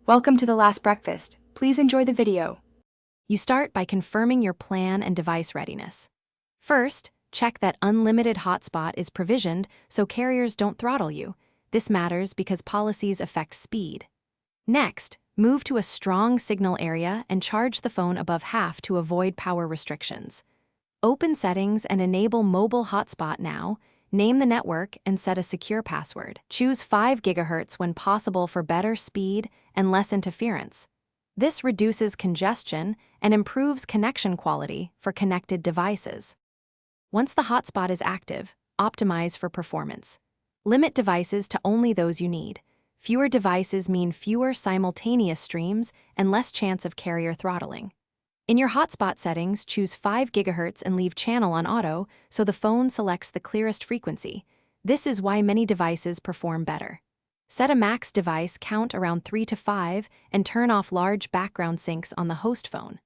Welcome to the last breakfast. Please enjoy the video. You start by confirming your plan and device readiness. First, check that unlimited hotspot is provisioned so carriers don't throttle you. This matters because policies affect speed. Next, move to a strong signal area and charge the phone above half to avoid power restrictions. Open settings and enable mobile hotspot now. Name the network and set a secure password. Choose 5 GHz when possible for better speed and less interference. This reduces congestion and improves connection quality for connected devices. Once the hotspot is active, optimize for performance. Limit devices to only those you need. Fewer devices mean fewer simultaneous streams and less chance of carrier throttling. In your hotspot settings, choose 5 GHz and leave channel on auto so the phone selects the clearest frequency. This is why many devices perform better. Set a max device count around 3 to 5 and turn off large background syncs on the host phone.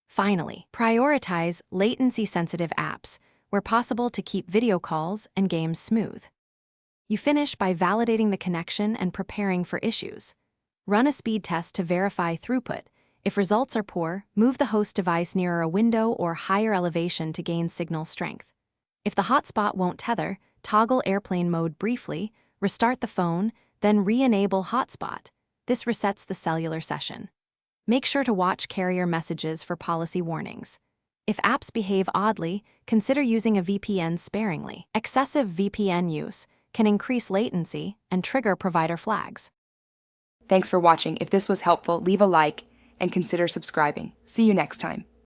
Finally, prioritize latency-sensitive apps where possible to keep video calls and games smooth. You finish by validating the connection and preparing for issues. Run a speed test to verify throughput. If results are poor, move the host device nearer a window or higher elevation to gain signal strength. If the hotspot won't tether, toggle airplane mode briefly, restart the phone, then re-enable hotspot. This resets the cellular session. Make sure to watch carrier messages for policy warnings. If apps behave oddly, consider using a VPN sparingly. Excessive VPN use can increase latency and trigger provider flags. Thanks for watching. If this was helpful, leave a like and consider subscribing. See you next time.